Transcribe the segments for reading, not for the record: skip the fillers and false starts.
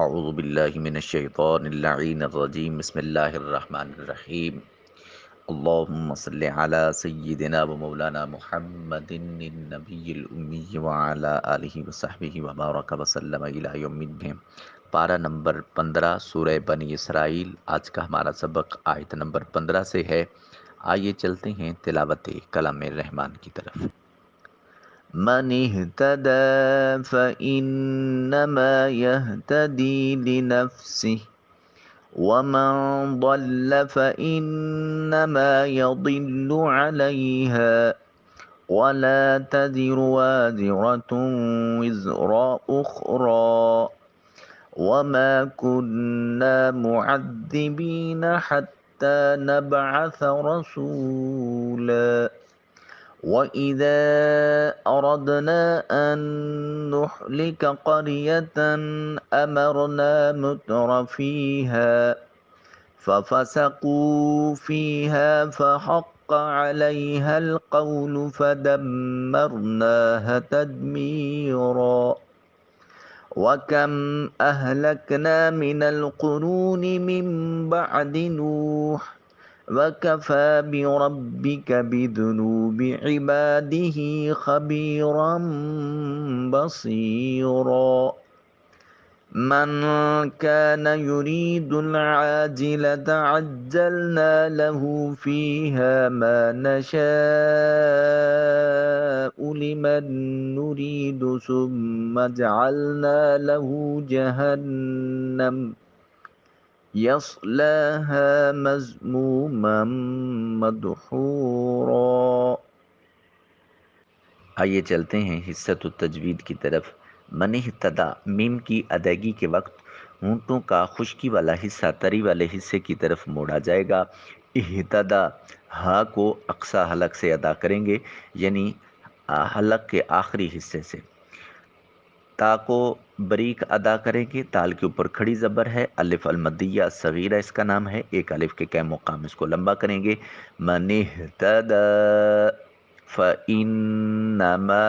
اعوذ باللہ من الشیطان اللعین الرجیم بسم اللہ الرحمن الرحیم اللہم صلی علی سیدنا و مولانا محمد النبی الامی وعلی آلہ وصحبہ وبارک وسلم الی یوم الدین۔ پارہ نمبر 15 سورہ بنی اسرائیل۔ آج کا ہمارا سبق آیت نمبر 15 سے ہے۔ آئیے چلتے ہیں تلاوت کلام الرحمن کی طرف۔ من اهتدى فإنما يهتدي لنفسه ومن ضل فإنما يضل عليها ولا تزر وازرة وزر أخرى وما كنا معذبين حتى نبعث رسولا وَإِذَا أَرَدْنَا أَن نُّهْلِكَ قَرْيَةً أَمَرْنَا مُتْرَ فِيهَا فَفَسَقُوا فِيهَا فَحَقَّ عَلَيْهَا الْقَوْلُ فَدَمَّرْنَاهَا تَدْمِيرًا وَكَمْ أَهْلَكْنَا مِنَ الْقُرُونِ مِن بَعْدِ نُوحٍ وَكَفَى بِرَبِّكَ بِذُنُوبِ عِبَادِهِ خَبِيرًا بَصِيرًا مَنْ كَانَ يُرِيدُ الْعَاجِلَةَ عَجَّلْنَا لَهُ فِيهَا مَا نَشَاءُ لِمَن نُّرِيدُ ثُمَّ جَعَلْنَا لَهُ جَهَنَّمَ يَصْلَاهَا مَذْمُومًا مَدْحُورًا۔ آئیے چلتے ہیں حصۃ التجوید کی طرف۔ من اہتدیٰ میم کی ادائیگی کے وقت ہونٹوں کا خشکی والا حصہ تری والے حصے کی طرف موڑا جائے گا۔ اہتدیٰ ہا کو اقصی حلق سے ادا کریں گے، یعنی حلق کے آخری حصے سے۔ تا کو بریک ادا کریں گے، تال کے اوپر کھڑی زبر ہے، الف المدیہ صغیرہ اس کا نام ہے، ایک الف کے قیم مقام اس کو لمبا کریں گے۔ من اہتدی فإنما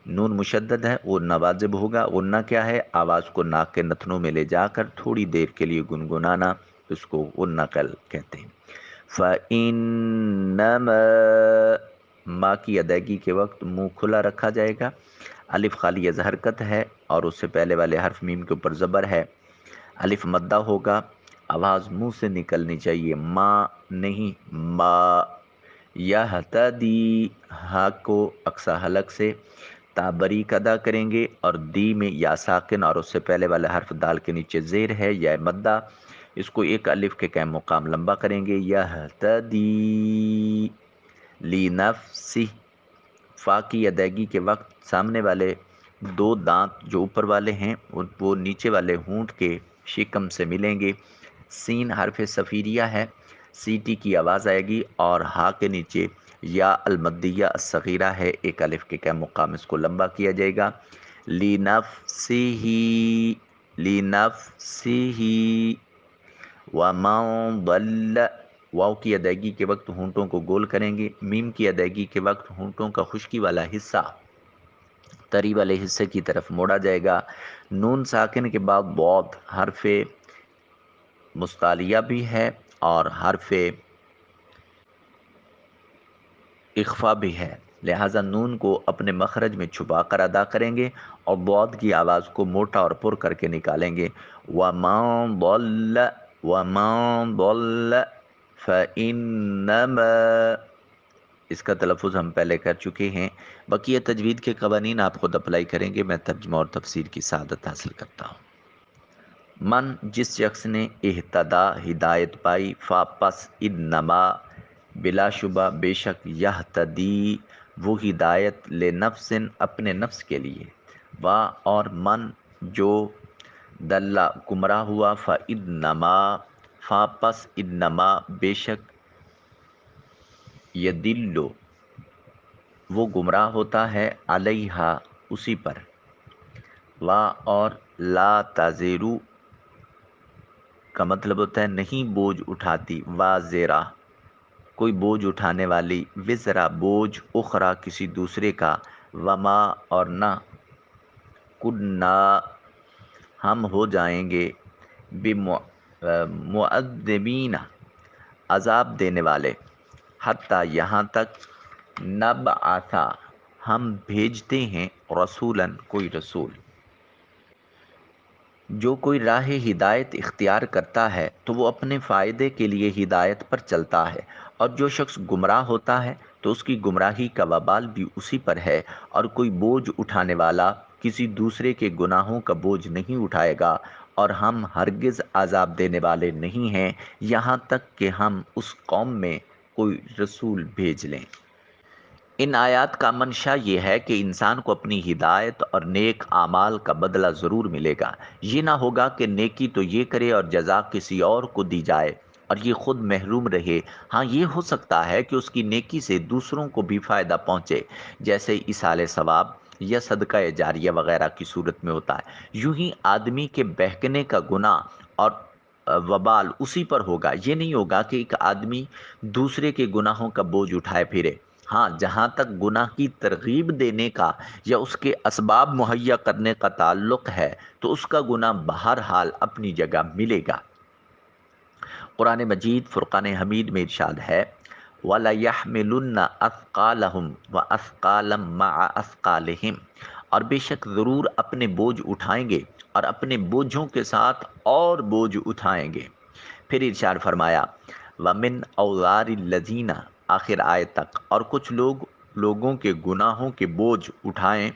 نون مشدد ہے، وہ نوازب ہوگا۔ غنہ کیا ہے؟ آواز کو ناک کے نتنوں میں لے جا کر تھوڑی دیر کے لیے گنگنانا، اس کو غنہ کہتے ہیں۔ فإنما ما کی ادائیگی کے وقت منہ کھلا رکھا جائے گا، الف خالی از حرکت ہے اور اس سے پہلے والے حرف میم کے اوپر زبر ہے، الف مدہ ہوگا، آواز منہ سے نکلنی چاہیے، ما نہیں ما۔ یہتدی ہا کو اقصی حلق سے تا بریک ادا کریں گے اور دی میں یا ساکن اور اس سے پہلے والے حرف دال کے نیچے زیر ہے یا مدہ، اس کو ایک الف کے قیم مقام لمبا کریں گے۔ یہتدی لنفسہ فا کی ادائیگی کے وقت سامنے والے دو دانت جو اوپر والے ہیں وہ نیچے والے ہونٹ کے شکم سے ملیں گے۔ سین حرف صفیریہ ہے، سی ٹی کی آواز آئے گی اور ہا کے نیچے یا المدیہ الصغیرہ ہے، ایک الف کے قیم مقام اس کو لمبا کیا جائے گا۔ لنفسہ لنفسہ ومن ضل واو کی ادائیگی کے وقت ہونٹوں کو گول کریں گے، میم کی ادائیگی کے وقت ہونٹوں کا خشکی والا حصہ تری والے حصے کی طرف موڑا جائے گا۔ نون ساکن کے بعد ضاد حرف مستعلیہ بھی ہے اور حرف اخفا بھی ہے، لہٰذا نون کو اپنے مخرج میں چھپا کر ادا کریں گے اور ضاد کی آواز کو موٹا اور پر کر کے نکالیں گے۔ وَمَن ضَلَّ وَمَن ضَلَّ فَإِنَّمَا اس کا تلفظ ہم پہلے کر چکے ہیں، بقیہ تجوید کے قوانین آپ خود اپلائی کریں گے، میں ترجمہ اور تفسیر کی سعادت حاصل کرتا ہوں۔ من جس شخص نے اہتدا ہدایت پائی، فا پس انما بلا شبہ بے شک، یہتدی وہ ہدایت لنفس اپنے نفس کے لیے، وا اور من جو دلہ گمراہ ہوا، فانما فا پس انما بے شک، یدلو وہ گمراہ ہوتا ہے، علیہا اسی پر، وا اور لا تزرو کا مطلب ہوتا ہے نہیں بوجھ اٹھاتی، وازرہ کوئی بوجھ اٹھانے والی، وزرا بوجھ، اخرى کسی دوسرے کا، وما اور نہ، کنا ہم ہو جائیں گے بمعذبین، عذاب دینے والے، حتیٰ یہاں تک نبعث، ہم بھیجتے ہیں رسولاً، کوئی رسول۔ جو کوئی راہ ہدایت اختیار کرتا ہے تو وہ اپنے فائدے کے لیے ہدایت پر چلتا ہے، اور جو شخص گمراہ ہوتا ہے تو اس کی گمراہی کا وبال بھی اسی پر ہے، اور کوئی بوجھ اٹھانے والا کسی دوسرے کے گناہوں کا بوجھ نہیں اٹھائے گا، اور ہم ہرگز عذاب دینے والے نہیں ہیں یہاں تک کہ ہم اس قوم میں کوئی رسول بھیج لیں۔ ان آیات کا منشا یہ ہے کہ انسان کو اپنی ہدایت اور نیک اعمال کا بدلہ ضرور ملے گا۔ یہ نہ ہوگا کہ نیکی تو یہ کرے اور جزا کسی اور کو دی جائے اور یہ خود محروم رہے۔ ہاں، یہ ہو سکتا ہے کہ اس کی نیکی سے دوسروں کو بھی فائدہ پہنچے، جیسے ایصال ثواب یا صدقہ جاریہ وغیرہ کی صورت میں ہوتا ہے۔ یوں ہی آدمی کے بہکنے کا گناہ اور وبال اسی پر ہوگا۔ یہ نہیں ہوگا کہ ایک آدمی دوسرے کے گناہوں کا بوجھ اٹھائے پھرے۔ ہاں، جہاں تک گناہ کی ترغیب دینے کا یا اس کے اسباب مہیا کرنے کا تعلق ہے تو اس کا گناہ بہرحال اپنی جگہ ملے گا۔ قرآن مجید فرقان حمید میں ارشاد ہے وَلَيَحْمِلُنَّ أَثْقَالَهُمْ وَأَثْقَالًا مَعَ أَثْقَالِهِمْ، اور بے شک ضرور اپنے بوجھ اٹھائیں گے اور اپنے بوجھوں کے ساتھ اور بوجھ اٹھائیں گے۔ پھر ارشاد فرمایا وَمِنْ أَوْزَارِ الَّذِينَ، آخر آیت تک، اور کچھ لوگوں کے گناہوں کے بوجھ اٹھائیں،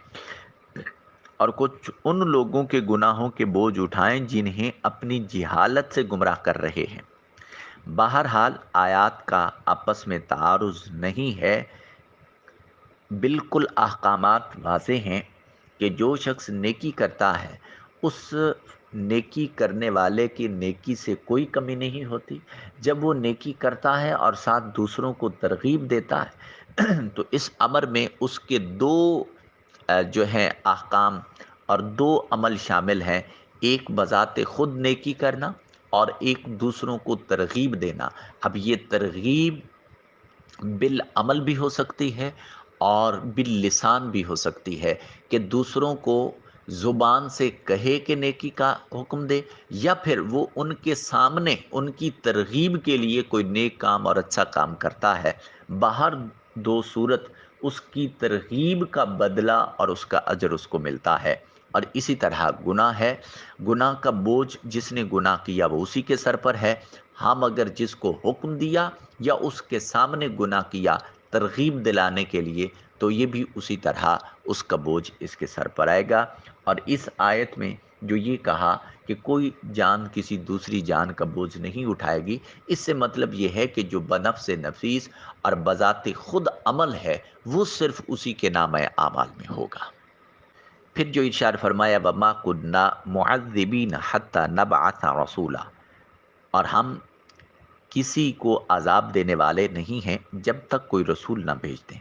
اور کچھ ان لوگوں کے گناہوں کے بوجھ اٹھائیں جنہیں اپنی جہالت سے گمراہ کر رہے ہیں۔ بہرحال آیات کا آپس میں تعارض نہیں ہے، بالکل احکامات واضح ہیں کہ جو شخص نیکی کرتا ہے اس نیکی کرنے والے کی نیکی سے کوئی کمی نہیں ہوتی۔ جب وہ نیکی کرتا ہے اور ساتھ دوسروں کو ترغیب دیتا ہے تو اس امر میں اس کے دو جو ہیں احکام اور دو عمل شامل ہیں، ایک بذات خود نیکی کرنا اور ایک دوسروں کو ترغیب دینا۔ اب یہ ترغیب بالعمل بھی ہو سکتی ہے اور باللسان بھی ہو سکتی ہے کہ دوسروں کو زبان سے کہے کہ نیکی کا حکم دے، یا پھر وہ ان کے سامنے ان کی ترغیب کے لیے کوئی نیک کام اور اچھا کام کرتا ہے۔ باہر دو صورت اس کی ترغیب کا بدلہ اور اس کا اجر اس کو ملتا ہے۔ اور اسی طرح گناہ ہے، گناہ کا بوجھ جس نے گناہ کیا وہ اسی کے سر پر ہے۔ ہم اگر جس کو حکم دیا یا اس کے سامنے گناہ کیا ترغیب دلانے کے لیے تو یہ بھی اسی طرح اس کا بوجھ اس کے سر پر آئے گا۔ اور اس آیت میں جو یہ کہا کہ کوئی جان کسی دوسری جان کا بوجھ نہیں اٹھائے گی، اس سے مطلب یہ ہے کہ جو بنفس نفیس اور بذات خود عمل ہے وہ صرف اسی کے نامہ اعمال میں ہوگا۔ پھر جو ارشاد فرمایا وَمَا كُنَّا مُعَذِّبِينَ حَتَّى نَبْعَثَ رَسُولًا، اور ہم کسی کو عذاب دینے والے نہیں ہیں جب تک کوئی رسول نہ بھیج دیں۔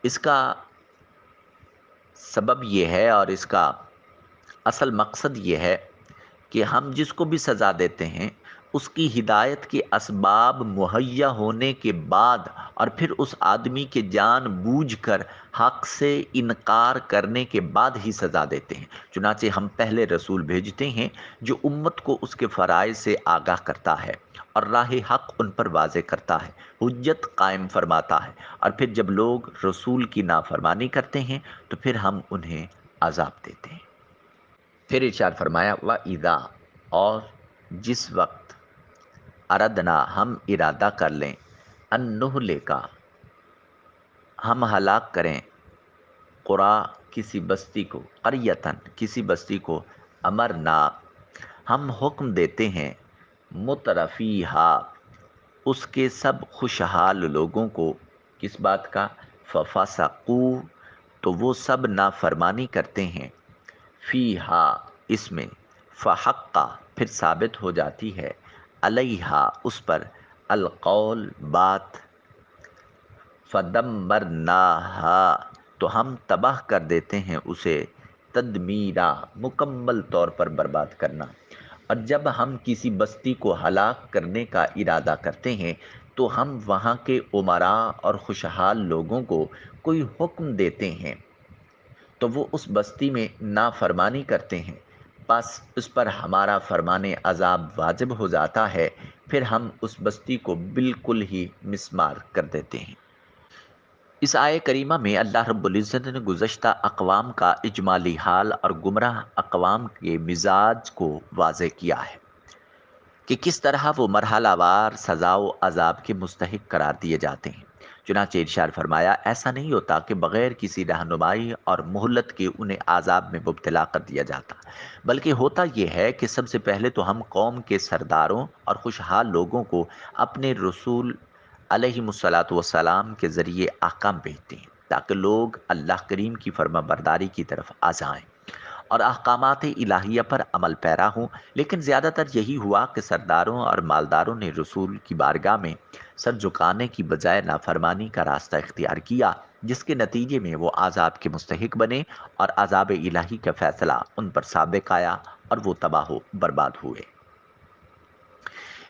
اس کا سبب یہ ہے اور اس کا اصل مقصد یہ ہے کہ ہم جس کو بھی سزا دیتے ہیں اس کی ہدایت کے اسباب مہیا ہونے کے بعد اور پھر اس آدمی کے جان بوجھ کر حق سے انکار کرنے کے بعد ہی سزا دیتے ہیں۔ چنانچہ ہم پہلے رسول بھیجتے ہیں جو امت کو اس کے فرائض سے آگاہ کرتا ہے اور راہ حق ان پر واضح کرتا ہے، حجت قائم فرماتا ہے، اور پھر جب لوگ رسول کی نافرمانی کرتے ہیں تو پھر ہم انہیں عذاب دیتے ہیں۔ پھر ارشاد فرمایا وَإِذَا، اور جس وقت اردنا ہم ارادہ کر لیں ان ہم ہلاک کریں قرا کسی بستی کو، قریتن کسی بستی کو، امرنا ہم حکم دیتے ہیں مترفیہا اس کے سب خوشحال لوگوں کو، کس بات کا؟ ففسقو تو وہ سب نافرمانی کرتے ہیں، فیہا اس میں، فحقا پھر ثابت ہو جاتی ہے، علیہا اس پر، القول بات، فدمرناہا تو ہم تباہ کر دیتے ہیں اسے، تدمیرا مکمل طور پر برباد کرنا۔ اور جب ہم کسی بستی کو ہلاک کرنے کا ارادہ کرتے ہیں تو ہم وہاں کے امراء اور خوشحال لوگوں کو کوئی حکم دیتے ہیں تو وہ اس بستی میں نافرمانی کرتے ہیں، بس اس پر ہمارا فرمان عذاب واجب ہو جاتا ہے، پھر ہم اس بستی کو بالکل ہی مسمار کر دیتے ہیں۔ اس آیے کریمہ میں اللہ رب العزت نے گزشتہ اقوام کا اجمالی حال اور گمراہ اقوام کے مزاج کو واضح کیا ہے کہ کس طرح وہ مرحلہ وار سزا و عذاب کے مستحق قرار دیے جاتے ہیں۔ چنانچہ ارشاد فرمایا، ایسا نہیں ہوتا کہ بغیر کسی رہنمائی اور مہلت کے انہیں عذاب میں مبتلا کر دیا جاتا، بلکہ ہوتا یہ ہے کہ سب سے پہلے تو ہم قوم کے سرداروں اور خوشحال لوگوں کو اپنے رسول علیہ الصلاۃ والسلام کے ذریعے احکام بھیجتے ہیں تاکہ لوگ اللہ کریم کی فرما برداری کی طرف آ جائیں اور احکامات الہیہ پر عمل پیرا ہوں۔ لیکن زیادہ تر یہی ہوا کہ سرداروں اور مالداروں نے رسول کی بارگاہ میں سر جھکانے کی بجائے نافرمانی کا راستہ اختیار کیا، جس کے نتیجے میں وہ عذاب کے مستحق بنے اور عذاب الہی کا فیصلہ ان پر سابق آیا اور وہ تباہ و برباد ہوئے۔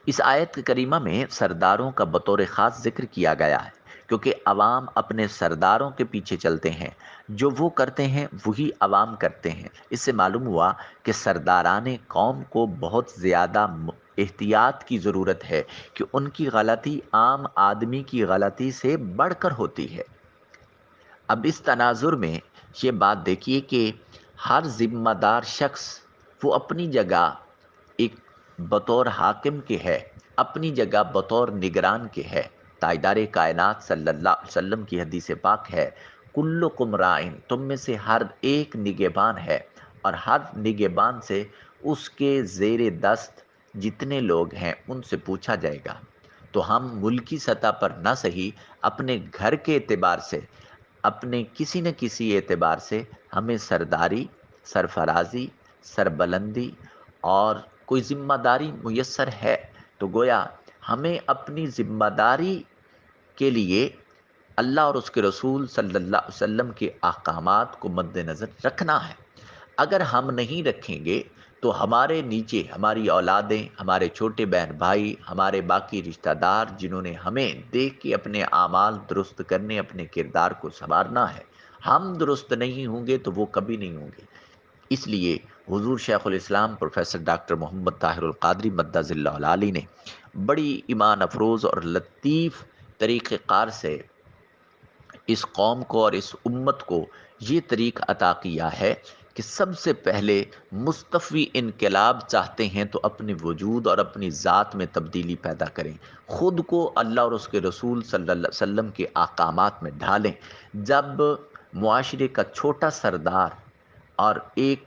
اس آیت کریمہ میں سرداروں کا بطور خاص ذکر کیا گیا ہے، کیونکہ عوام اپنے سرداروں کے پیچھے چلتے ہیں، جو وہ کرتے ہیں وہی عوام کرتے ہیں۔ اس سے معلوم ہوا کہ سرداران قوم کو بہت زیادہ احتیاط کی ضرورت ہے کہ ان کی غلطی عام آدمی کی غلطی سے بڑھ کر ہوتی ہے۔ اب اس تناظر میں یہ بات دیکھیے کہ ہر ذمہ دار شخص وہ اپنی جگہ ایک بطور حاکم کے ہے، اپنی جگہ بطور نگران کے ہے۔ تاجدار کائنات صلی اللہ علیہ وسلم کی حدیث پاک ہے، کلکم رائن، تم میں سے ہر ایک نگہبان ہے، اور ہر نگہبان سے اس کے زیر دست جتنے لوگ ہیں ان سے پوچھا جائے گا۔ تو ہم ملکی سطح پر نہ صحیح، اپنے گھر کے اعتبار سے، اپنے کسی نہ کسی اعتبار سے ہمیں سرداری، سرفرازی، سربلندی اور کوئی ذمہ داری میسر ہے، تو گویا ہمیں اپنی ذمہ داری کے لیے اللہ اور اس کے رسول صلی اللہ علیہ وسلم کے احکامات کو مد نظر رکھنا ہے۔ اگر ہم نہیں رکھیں گے تو ہمارے نیچے ہماری اولادیں، ہمارے چھوٹے بہن بھائی، ہمارے باقی رشتہ دار جنہوں نے ہمیں دیکھ کے اپنے اعمال درست کرنے، اپنے کردار کو سنوارنا ہے، ہم درست نہیں ہوں گے تو وہ کبھی نہیں ہوں گے۔ اس لیے حضور شیخ الاسلام پروفیسر ڈاکٹر محمد طاہر القادری مدظ اللہ العالی نے بڑی ایمان افروز اور لطیف طریقہ کار سے اس قوم کو اور اس امت کو یہ طریق عطا کیا ہے کہ سب سے پہلے مستفی انقلاب چاہتے ہیں تو اپنے وجود اور اپنی ذات میں تبدیلی پیدا کریں، خود کو اللہ اور اس کے رسول صلی اللہ علیہ وسلم کے احکامات میں ڈھالیں۔ جب معاشرے کا چھوٹا سردار اور ایک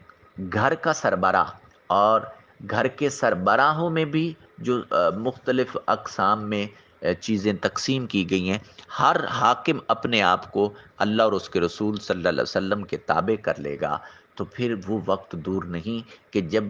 گھر کا سربراہ، اور گھر کے سربراہوں میں بھی جو مختلف اقسام میں چیزیں تقسیم کی گئی ہیں، ہر حاکم اپنے آپ کو اللہ اور اس کے رسول صلی اللہ علیہ وسلم کے تابع کر لے گا، تو پھر وہ وقت دور نہیں کہ جب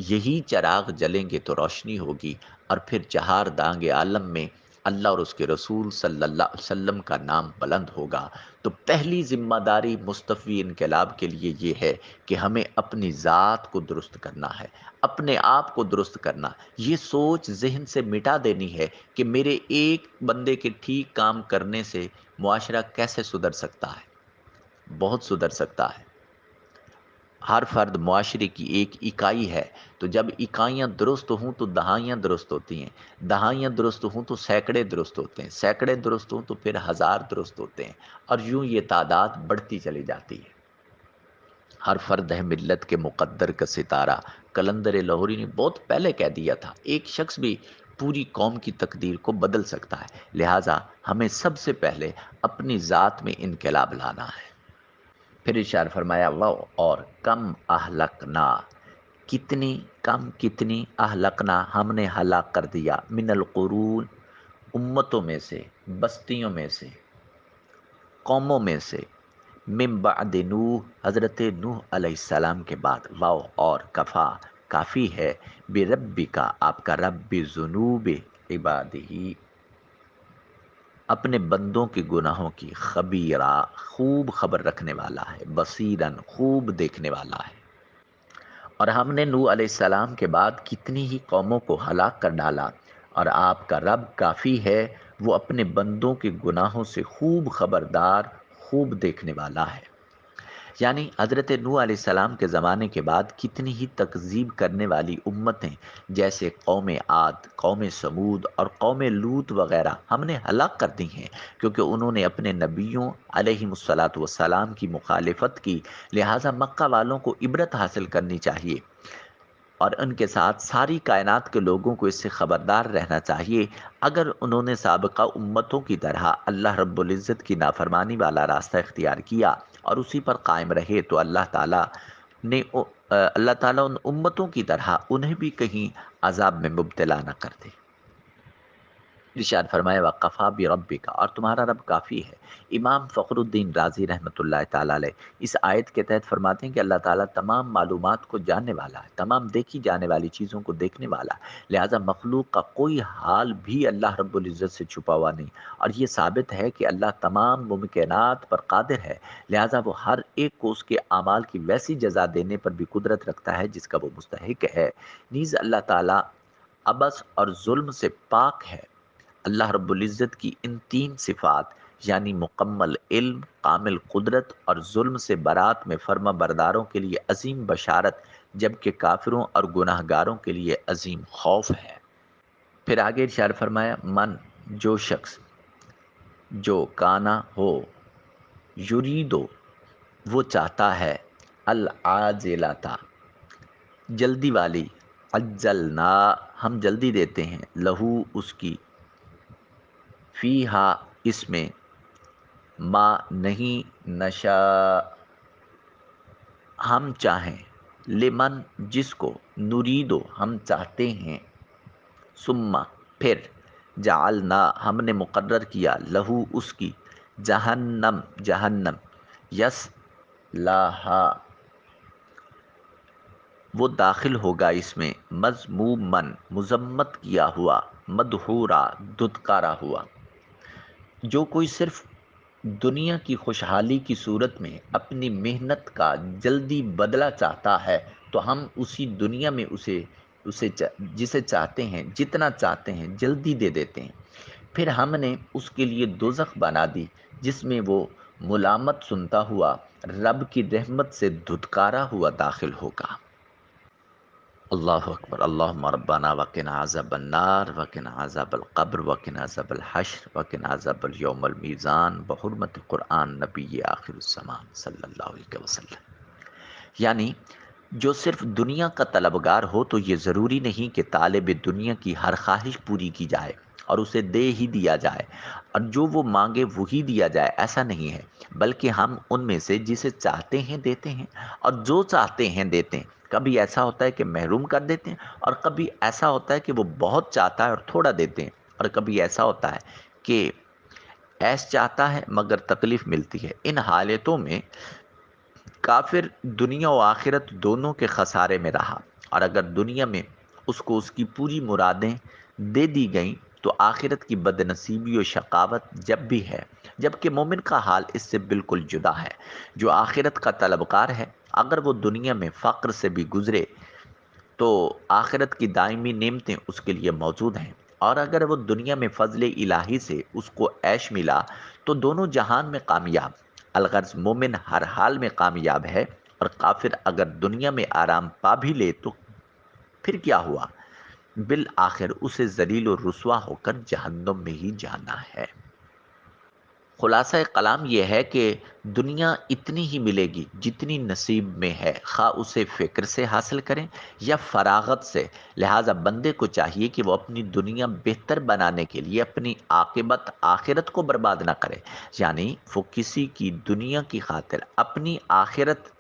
یہی چراغ جلیں گے تو روشنی ہوگی، اور پھر چہار دانگ عالم میں اللہ اور اس کے رسول صلی اللہ علیہ وسلم کا نام بلند ہوگا۔ تو پہلی ذمہ داری مستفی انقلاب کے لیے یہ ہے کہ ہمیں اپنی ذات کو درست کرنا ہے، اپنے آپ کو درست کرنا۔ یہ سوچ ذہن سے مٹا دینی ہے کہ میرے ایک بندے کے ٹھیک کام کرنے سے معاشرہ کیسے سدھر سکتا ہے، بہت سدھر سکتا ہے۔ ہر فرد معاشرے کی ایک اکائی ہے، تو جب اکائیاں درست ہوں تو دہائیاں درست ہوتی ہیں، دہائیاں درست ہوں تو سینکڑے درست ہوتے ہیں، سینکڑے درست ہوں تو پھر ہزار درست ہوتے ہیں، اور یوں یہ تعداد بڑھتی چلی جاتی ہے۔ ہر فرد ہے ملت کے مقدر کا ستارہ، کلندر لاہوری نے بہت پہلے کہہ دیا تھا۔ ایک شخص بھی پوری قوم کی تقدیر کو بدل سکتا ہے، لہٰذا ہمیں سب سے پہلے اپنی ذات میں انقلاب لانا ہے۔ پھر ارشاد فرمایا، وہ اور کم اہلکنا، کتنی کم، کتنی اہلکنا ہم نے ہلاک کر دیا، من القرون، امتوں میں سے، بستیوں میں سے، قوموں میں سے، من بعد نوح، حضرت نوح علیہ السلام کے بعد، واو اور کفا، کافی ہے، بربی کا، آپ کا رب، بذنوب عبادہ، اپنے بندوں کے گناہوں کی، خبیرہ، خوب خبر رکھنے والا ہے، بصیرن، خوب دیکھنے والا ہے۔ اور ہم نے نوح علیہ السلام کے بعد کتنی ہی قوموں کو ہلاک کر ڈالا، اور آپ کا رب کافی ہے، وہ اپنے بندوں کے گناہوں سے خوب خبردار، خوب دیکھنے والا ہے۔ یعنی حضرت نوح علیہ السلام کے زمانے کے بعد کتنی ہی تکذیب کرنے والی امتیں جیسے قوم عاد، قوم سمود اور قوم لوط وغیرہ ہم نے ہلاک کر دی ہیں، کیونکہ انہوں نے اپنے نبیوں علیہم الصلاۃ والسلام کی مخالفت کی۔ لہٰذا مکہ والوں کو عبرت حاصل کرنی چاہیے اور ان کے ساتھ ساری کائنات کے لوگوں کو اس سے خبردار رہنا چاہیے۔ اگر انہوں نے سابقہ امتوں کی طرح اللہ رب العزت کی نافرمانی والا راستہ اختیار کیا اور اسی پر قائم رہے تو اللہ تعالیٰ ان امتوں کی طرح انہیں بھی کہیں عذاب میں مبتلا نہ کر دے۔ ارشاد فرمایا وقفا بربک، اور تمہارا رب کافی ہے۔ امام فخر الدین رازی رحمۃ اللہ تعالیٰ علیہ اس آیت کے تحت فرماتے ہیں کہ اللہ تعالیٰ تمام معلومات کو جاننے والا ہے، تمام دیکھی جانے والی چیزوں کو دیکھنے والا ہے، لہٰذا مخلوق کا کوئی حال بھی اللہ رب العزت سے چھپا ہوا نہیں، اور یہ ثابت ہے کہ اللہ تمام ممکنات پر قادر ہے، لہٰذا وہ ہر ایک کو اس کے اعمال کی ویسی جزا دینے پر بھی قدرت رکھتا ہے جس کا وہ مستحق ہے۔ نیز اللہ تعالیٰ عبث اور ظلم سے پاک ہے۔ اللہ رب العزت کی ان تین صفات یعنی مکمل علم، کامل قدرت اور ظلم سے برات میں فرما برداروں کے لیے عظیم بشارت، جبکہ کافروں اور گناہ گاروں کے لیے عظیم خوف ہے۔ پھر آگے ارشاد فرمایا من، جو شخص، جو کانا ہو، یریدو وہ چاہتا ہے، العاجلتا جلدی والی، عجلنا ہم جلدی دیتے ہیں، لہو اس کی، فیہا اس میں، ما نہیں، نشاء ہم چاہیں، لمن جس کو، نریدو ہم چاہتے ہیں، ثم پھر، جعلنا ہم نے مقرر کیا، لہو اس کی، جہنم جہنم، یس لاہا وہ داخل ہوگا اس میں، مذمومن مذمت کیا ہوا، مدحورا دھتکارا ہوا۔ جو کوئی صرف دنیا کی خوشحالی کی صورت میں اپنی محنت کا جلدی بدلہ چاہتا ہے تو ہم اسی دنیا میں جسے چاہتے ہیں، جتنا چاہتے ہیں جلدی دے دیتے ہیں، پھر ہم نے اس کے لیے دوزخ بنا دی جس میں وہ ملامت سنتا ہوا رب کی رحمت سے دھتکارا ہوا داخل ہوگا۔ اللہ اکبر، اللہم ربنا وقنا عذاب النار وقنا عذاب القبر وقنا عذاب الحشر وقنا عذاب اليوم المیزان بحرمت قرآن نبی آخر الزمان صلی اللہ علیہ وسلم۔ یعنی جو صرف دنیا کا طلبگار ہو تو یہ ضروری نہیں کہ طالب دنیا کی ہر خواہش پوری کی جائے اور اسے دے ہی دیا جائے، اور جو وہ مانگے وہی دیا جائے، ایسا نہیں ہے، بلکہ ہم ان میں سے جسے چاہتے ہیں دیتے ہیں اور جو چاہتے ہیں دیتے ہیں۔ کبھی ایسا ہوتا ہے کہ محروم کر دیتے ہیں، اور کبھی ایسا ہوتا ہے کہ وہ بہت چاہتا ہے اور تھوڑا دیتے ہیں، اور کبھی ایسا ہوتا ہے کہ ایس چاہتا ہے مگر تکلیف ملتی ہے۔ ان حالتوں میں کافر دنیا و آخرت دونوں کے خسارے میں رہا، اور اگر دنیا میں اس کو اس کی پوری مرادیں دے دی گئیں تو آخرت کی بد نصیبی و شقاوت جب بھی ہے، جبکہ مومن کا حال اس سے بالکل جدا ہے۔ جو آخرت کا طلبکار ہے اگر وہ دنیا میں فقر سے بھی گزرے تو آخرت کی دائمی نعمتیں اس کے لیے موجود ہیں، اور اگر وہ دنیا میں فضل الہی سے اس کو عیش ملا تو دونوں جہان میں کامیاب۔ الغرض مومن ہر حال میں کامیاب ہے، اور کافر اگر دنیا میں آرام پا بھی لے تو پھر کیا ہوا، بالآخر اسے ذلیل و رسوا ہو کر جہنم میں ہی جانا ہے۔ خلاصہ کلام یہ ہے کہ دنیا اتنی ہی ملے گی جتنی نصیب میں ہے، خواہ اسے فکر سے حاصل کریں یا فراغت سے، لہٰذا بندے کو چاہیے کہ وہ اپنی دنیا بہتر بنانے کے لیے اپنی عاقبت آخرت کو برباد نہ کرے، یعنی وہ کسی کی دنیا کی خاطر اپنی آخرت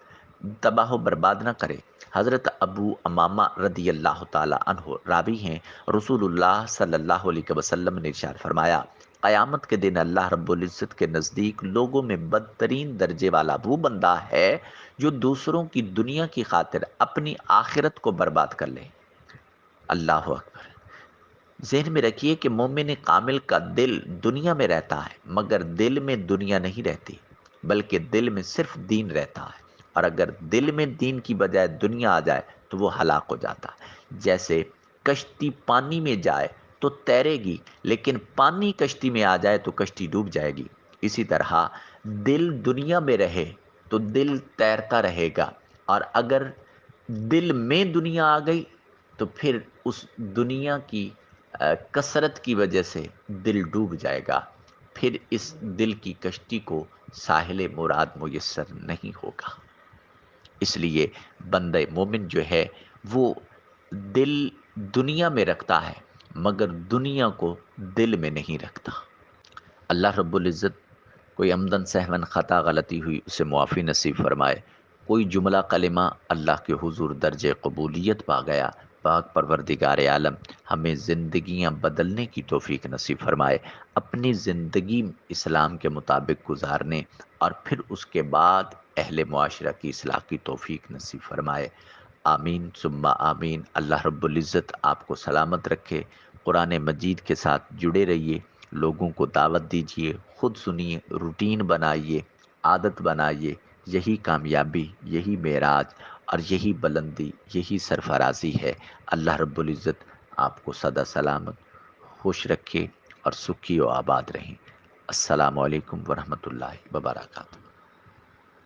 تباہ و برباد نہ کرے۔ حضرت ابو امامہ رضی اللہ تعالی عنہ راوی ہیں، رسول اللہ صلی اللہ علیہ وسلم نے ارشاد فرمایا قیامت کے دن اللہ رب العزت کے نزدیک لوگوں میں بدترین درجے والا وہ بندہ ہے جو دوسروں کی دنیا کی خاطر اپنی آخرت کو برباد کر لے۔ اللہ اکبر۔ ذہن میں رکھیے کہ مومن کامل کا دل دنیا میں رہتا ہے، مگر دل میں دنیا نہیں رہتی، بلکہ دل میں صرف دین رہتا ہے، اور اگر دل میں دین کی بجائے دنیا آ جائے تو وہ ہلاک ہو جاتا ہے۔ جیسے کشتی پانی میں جائے تو تیرے گی، لیکن پانی کشتی میں آ جائے تو کشتی ڈوب جائے گی۔ اسی طرح دل دنیا میں رہے تو دل تیرتا رہے گا، اور اگر دل میں دنیا آ گئی تو پھر اس دنیا کی کثرت کی وجہ سے دل ڈوب جائے گا، پھر اس دل کی کشتی کو ساحل مراد میسر نہیں ہوگا۔ اس لیے بندہ مومن جو ہے وہ دل دنیا میں رکھتا ہے مگر دنیا کو دل میں نہیں رکھتا۔ اللہ رب العزت کوئی عمدن سہون خطا غلطی ہوئی اسے معافی نصیب فرمائے، کوئی جملہ کلمہ اللہ کے حضور درجہ قبولیت پا گیا، پاک پروردگار عالم ہمیں زندگیاں بدلنے کی توفیق نصیب فرمائے، اپنی زندگی اسلام کے مطابق گزارنے اور پھر اس کے بعد اہل معاشرہ کی اصلاح کی توفیق نصیب فرمائے۔ آمین ثم آمین۔ اللہ رب العزت آپ کو سلامت رکھے، قرآن مجید کے ساتھ جڑے رہیے، لوگوں کو دعوت دیجیے، خود سنیے، روٹین بنائیے، عادت بنائیے، یہی کامیابی، یہی معراج اور یہی بلندی، یہی سرفرازی ہے۔ اللہ رب العزت آپ کو سدا سلامت خوش رکھے اور سکھی و آباد رہیں۔ السلام علیکم ورحمۃ اللہ وبرکاتہ۔